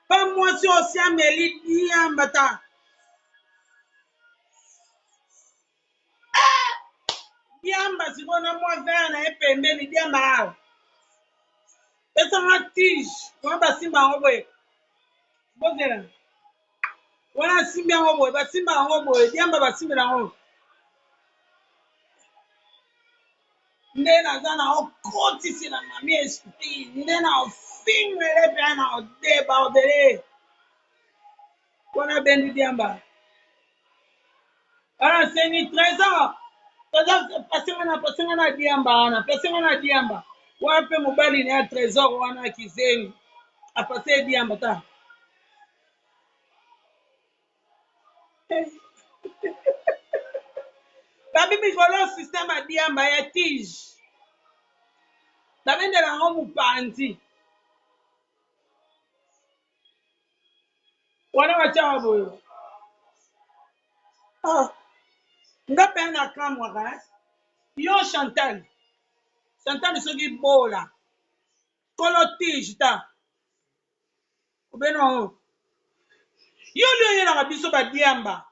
Pas moi si aussi Amélie Diambata. Diamba si on a moi vers na epembe Diamba. Esa ma tige. Wa basimba ngobwe. Bozela. Wana simba ngobwe, basimba ngobwe, Diamba basimba ngobwe. Nde naza na okotisi na mami esprit. Nde na ofingwele pe na odebordele. Wana bendi Diamba. Wana sengi trésor. Pasenga na Diamba. Wape mobali ni ya trésor wana kizengi. Apase Diamba ta. Babi mikolo système a Diamba ya tige. Babende la ngo mupanzi. Wana wachawa boyo. Nga pe na kamwa ka. Yo Chantal. Chantal soki bola. Kolo tige ta. Obeno. Yo liyo yela ka biso ba Diamba.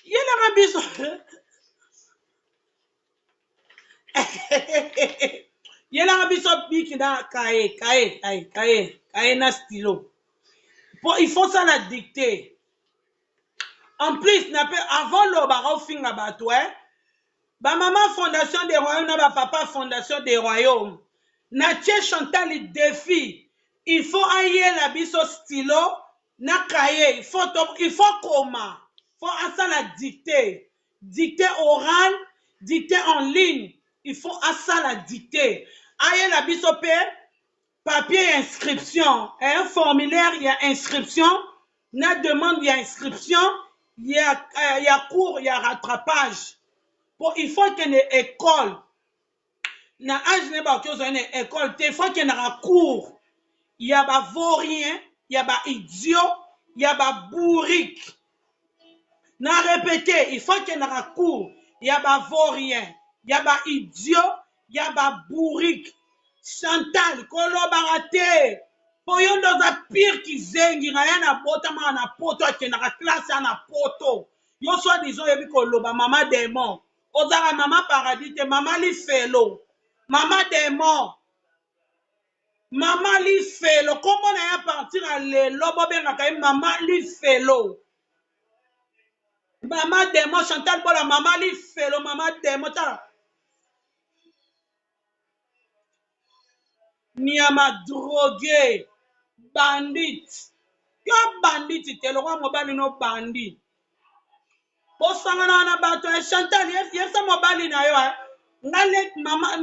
Yela ka biso. Yela ka biso biki na kaye na stylo. Il faut ça la dicter. En plus, avant le baron finga batoué, ba maman fondation des royaumes, na ba papa fondation des royaumes. Na tche Chantal le défi. Il faut ailler la biso stylo, na cahier. Il faut comment? Il faut ça la dicter. Dicter oral, dicter en ligne. Il faut ça la dicter. Ailler la biso papier inscription. Un formulaire, il y a inscription. Na demande, il y a inscription. Il y a cours, il y a rattrapage. Il faut qu'il y ait une école. Na âge n'est pas qu'il y ait une école. Il faut qu'il y ait un cours. Il y a des vauriens, il y a des idiots, il y a des bourriques. Na répété, il faut qu'il y ait un cours. Il y a des vauriens, il y a des idiots, il y a des bourriques. Chantal, kolo barate. Po yo ndoza pire kizengi na ya na bota ma na poto akenda ka classe ya na poto. Yo so disons yebi koloba mama démon. Ozara mama paradis te mama li felo. Mama démon. Mama li felo. Comment na ya partir à lelo bobenga kai mama li felo. Mama démon Chantal bola mama li felo mama démon ta. Niama drogué. Bandit. Yo bandit te lo kwa mobali no bandit. Bosangana na bato e Chantal yesa mobali na yo ngale mama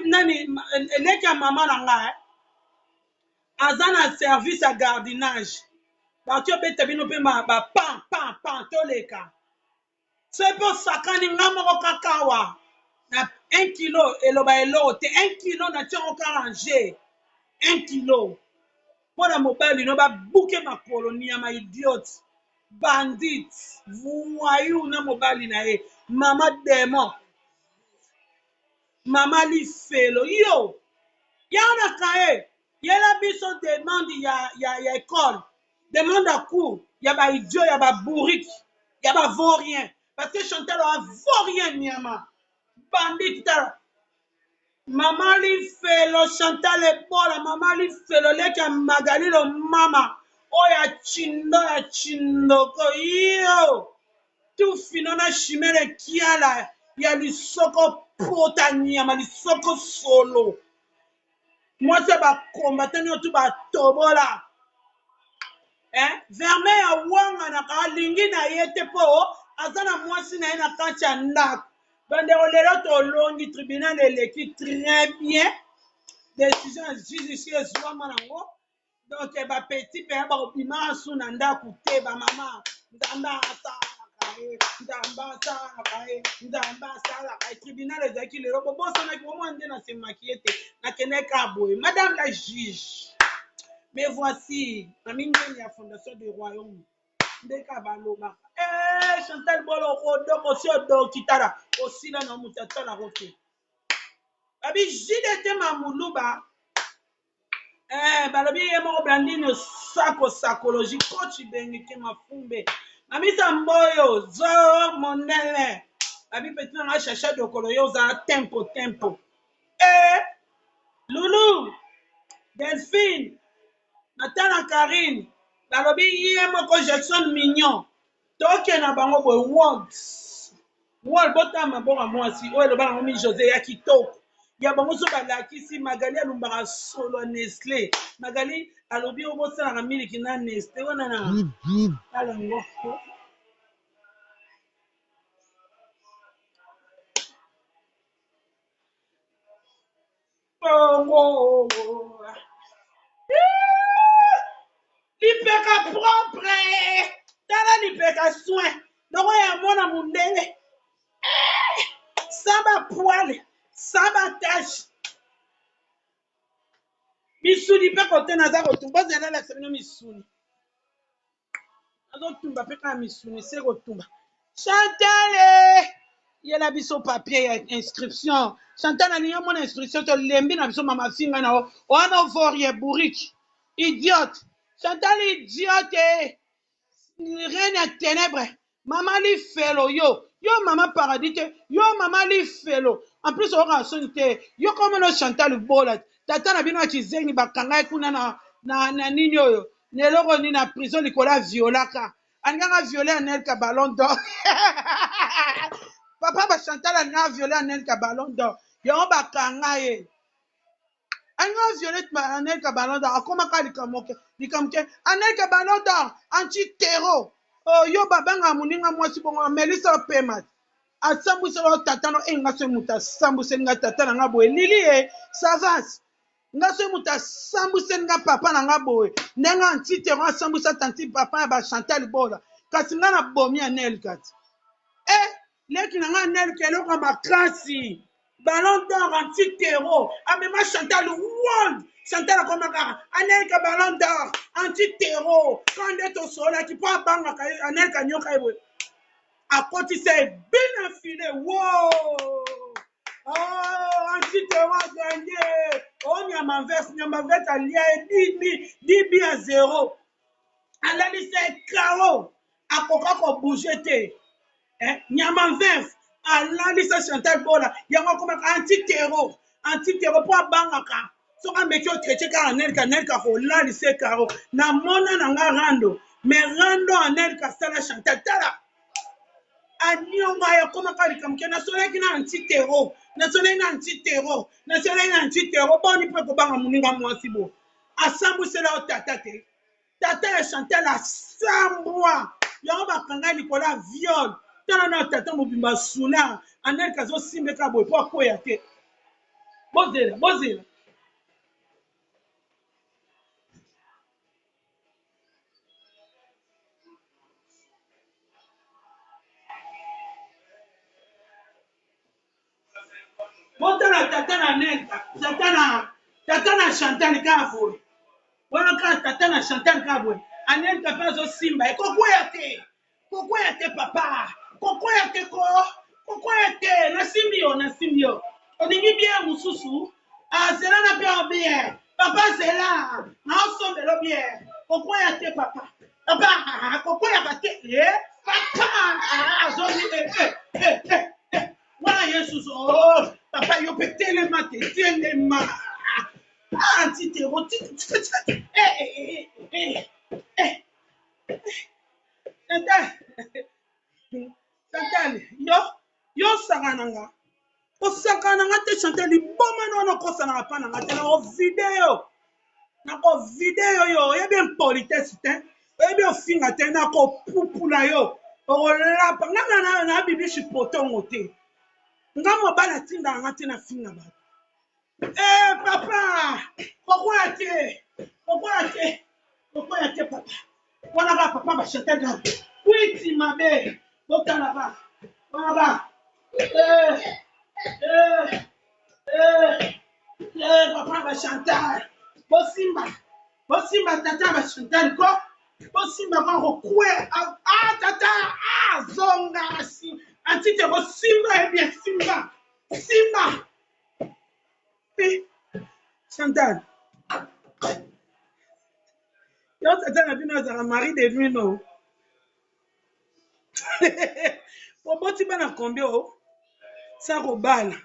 nani eleka mama na nga azana service à gardinage. Bato beta bino pe ba pan toleka. Sepo sakani ngamo kakawa na 1 kilo eloba elote 1 kilo na tiro ranger 1 kilo. Pona mobali no ba bouke makolo ni ya ma idiot bandit voyou na mobali na ye mama démon mama li felo yo yana kae yela biso demande ya école demande à cours ya ba idiot ya ba bourrique ya ba vaurien parce que Chantal a vaurien niama bandit ta mama li felo Chantal e bola mama li felo leka magalilo mama oya chindo ko yo tu finona chimere kiala ya lisoko pota nyama lisoko solo moi c'est ba combattant tu ba tobola verme ya wanga na kalingi na yete po azana mwasi na ina kancha ndak bande olelo to longi tribunal eleki très bien décision judiciaire soit manango donc ba petit pe ba obima suna ndaku te ba mama ndamba sa tribunal ezaki lelo bobosana ki mwa nde na semakiete na keneka boye madame la juge mais voici na mingeni ya fondation du royaume ndeka baloba Chantal bolo odoko si odokitara osila na mutatala rote abi jide te mamuluba Balobi ye moko Blandine sako psychologie coach bengeke mafumbe. Mamisa mboyo zo monele. Babi petit na chercher de koloyo za tempo. Loulou, Delphine, Natana Karine, balobi ye moko Jackson Mignon. Toke na bango boy Word botama bonga mwasi oyo loba na mi José ya kitoko. Ya bango so balakisi Magali alumbaka solo Nestlé. Magali alobi obosala na miliki na Nestlé wana na alango. Oh. Lipeka propre. Tala lipeka soin. Noko ya mwana mundele. Saba poil, saba tache. Misuni pe kote naza kotumba zela la semino misuni. Nazo tumba pe ka misuni se kotumba. Chantal yela biso papier ya inscription. Chantal na niyo mon instruction to lembi na biso mama finga na o. Ono vorie bourrique. Idiote. Chantal idiote. Reine à ténèbres. Maman li felo yo. Yo maman paradis te. Yo maman li felo. En plus on rançonne te. Yo comme no Chantal bola. Tata na bino chizengi bakanga kuna na nini oyo. Neloko ni na prison likola violaka. Anganga violer Nel ka ballon d'or. Papa ba Chantal anga violer Nel ka ballon d'or. Yo bakanga ye. Anga violette Anel Ballon d'Or. Comment ka likamoke? Anel Ballon d'Or. Anti-terreau. Oh yo babanga muninga mwasi bongo Melissa Pemat. Asambu solo tatano enga se muta sambu senga tatana nga boye. Lili savas. Nga se muta sambu senga papa na nga boye. Nenga anti-terreau sambu sa tanti papa ba Chantal bola. Kasi nga na bomi Anel kat. Leki na nga Anel keloko makasi. Ballon d'Or anti-terreau. Amema Chantal World. Chantal Akomaka. Anelka Ballon d'Or anti-terreau. Quand est au sol, qui peut banga Anelka Nyoka. À côté, c'est bien affilé. Wow. Oh, anti-terreau gagné. Oh, Nyamavet allié 10 à 0. Alali c'est KO. À Coca bouger. Nyamavet. Alalisa Chantal Bola, yango comme anti-terreau pour bangaka. Soka meki o traité ka Anelka ko lalise karo. Na mona na nga rando, mais rando Anelka sala Chantal tala. Anyonga ya koma ka likamke na sola ki na anti-terreau. Na sola na anti-terreau. Boni pe ko banga muninga mwasi bo. Asambu sela o tata te. Tata ya Chantal asambwa. Yango bakanga likola viol. Tala na tata mobimba suna Anelka zo simbeka boy po akoya te. Bozela. Botala tata na Anelka, tata na Chantal ka boy. Wana ka tata na Chantal ka boy. Anelka pa zo simba kokoya te papa. Kokoya te na simbio. Oningi bien mususu. Zela na pe bien. Papa zela. Na osombelo bien. Kokoya te papa. Papa kokoya ka te. Papa azoni Wana Yesu papa yo pe telema. Anti-terreau. Chantal, yo sakananga. O sakananga te Chantal liboma no kosana pa na ngate na video yo ye bien politesse te. Ye bien finga te na ko pupula yo. O la pa na bibi shi potongo te. Nga mobala tinda ngate na finga ba. Papa, pourquoi te papa? Wana ba papa ba Chantal ga. Oui, ti mabe. Botala ba. Wana ba. Papa ba Chantal. Bosimba tata ba Chantal ko. Bosimba ko kwe. Tata. Zonga si. Antite bosimba bien Simba. Chantal. Yo tata na bino azala mari de nuit no. Oboti bana combien o? Sa kobala.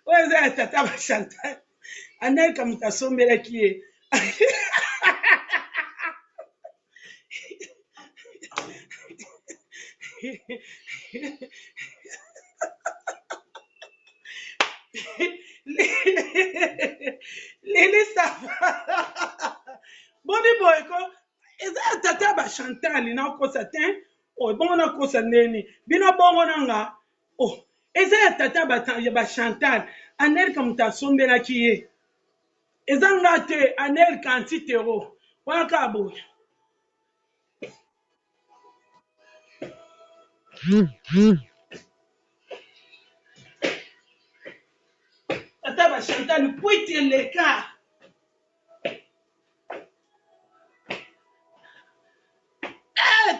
Oyo eza ya tata ba Chantal. Anelka moto asombelaki ye. Lili sava. Boni boyko. Eza ya tata ba Chantal na kosa ten. O bongo na kosa neni. Bino bongo nanga. Oh, eza ya tata ba Chantal. Anelka moto asombelaki ye. Eza nga te Anelka anti-terreau. Wana ka boye. Tata ba Chantal puiti leka.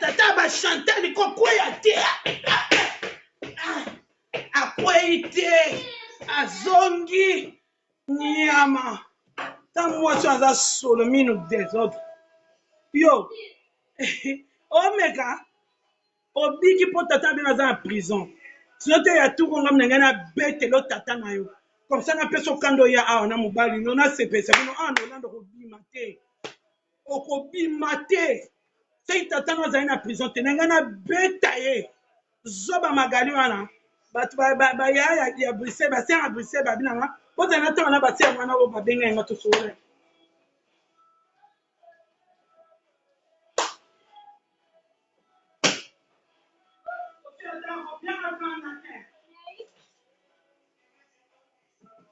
Tata ba Chantal kokweya te. Akwei te. Azongi. Nyama. Ta mwasi aza solo minu désordre. Yo. Omega. Obiki po tata bino aza na prison. Sinon te ya tuko ngam na ngai na bete lo tata na yo. Comme ça na peso kando ya awa na mobali no na sepesa bino na olanda kobima te. Okobima te. Sei tata no azali na prison te na ngai na beta ye. Zoba magali wana. Bato ba ya Bruxelles ba ser ya Bruxelles ba binanga. Bozala na tanga na ba ser wana o ba benga nga to solo.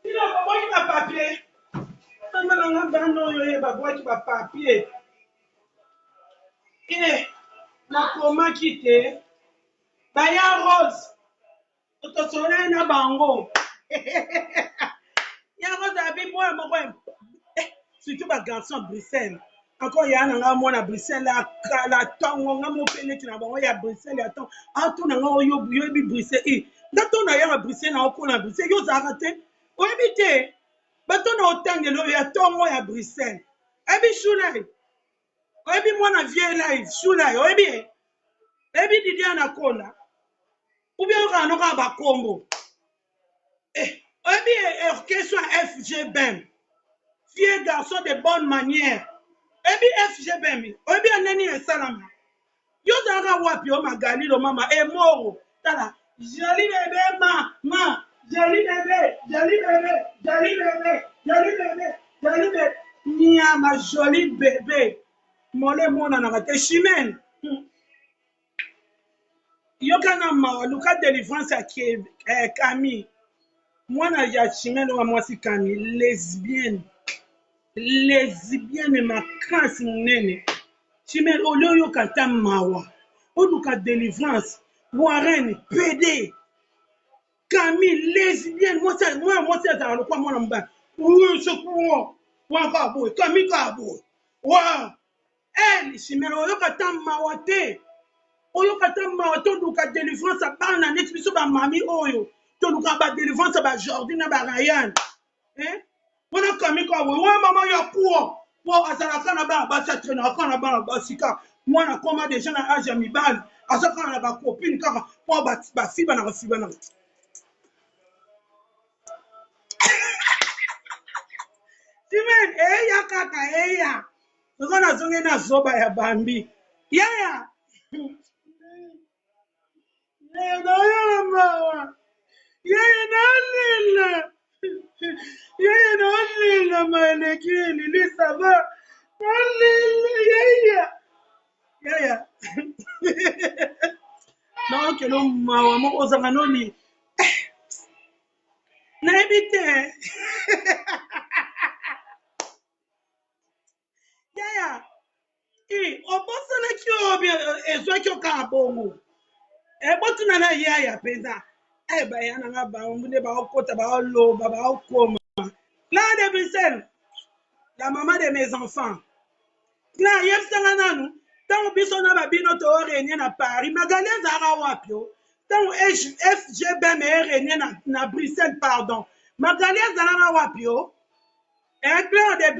Sino babwaki ba papier. Tamba na nga bando oyo babwaki ba papier. Nakomaki te. Baya Rose. Totosole na bango. Ya Rose abi boya moko. Surtout ba garçon Bruxelles. Encore ya na mwana Bruxelles la tongo nga mo peleki na bango ya Bruxelles ya tongo. Ato na nga oyo bi Bruxelles. Dato na ya Bruxelles na okona Bruxelles yo zaka te. Oyebi te. Bato na otangelo ya tongo ya Bruxelles. Ebi shulai. Oyebi mwana vie live shulai. Oyebi Didi Anaconda. Ou bien on a ba combo. Oyebi orchestre FG Bem. Vieux garçon de bonne manière. Oyebi FG Bem. Oyebi aneni esalama. Yo zaka wapi o magali lo mama moro. Tala. Joli bébé ma. Joli bébé. Joli bébé. Joli bébé. Joli bébé. Joli bébé. Nia ma joli bébé. Mole mona na te chimène. Yokana ma luka délivrance à Camille. Mwana ya chimène wa mwasi Camille lesbienne. Lesbienne makasi munene. Chimène olio yokata mawa. Oluka délivrance. Warren PD. Camille lesbienne mwasi azala lokwa mwana mbaya. Uyo sekuwa. Waka boy. Camille ka boy. Wa. Chimène oyokata mawa te. Oyo kata mawa toluka délivrance bana neti biso ba mami oyo toluka ba délivrance ba Jordi na ba Ryan wana kamika we wa mama ya kuo wo azalaka na ba basi atrena kana ba basika mwana koma déjà na âge ya mibali azaka na ba copine kaka po ba fiba na fiba na Timen ya kaka ya ngona zonge na zoba ya bambi ya Yeye naolila maelekeni lisaba yaya naokelo mawa moko ozanga noli nayebi te yaya obosanaki oyo ezwaki okaka bongo botuna na yaya mpenza baya nanga bango nde baokota baoloba baokoma la de Bruxelles la maman de mes enfants la yebisanga nanu ntango biso na babino toorenie na Paris magali ezalaka wapi o ntango FGBM erenie na Bruxelles pardon Magali azalaka wapi o? Un clan de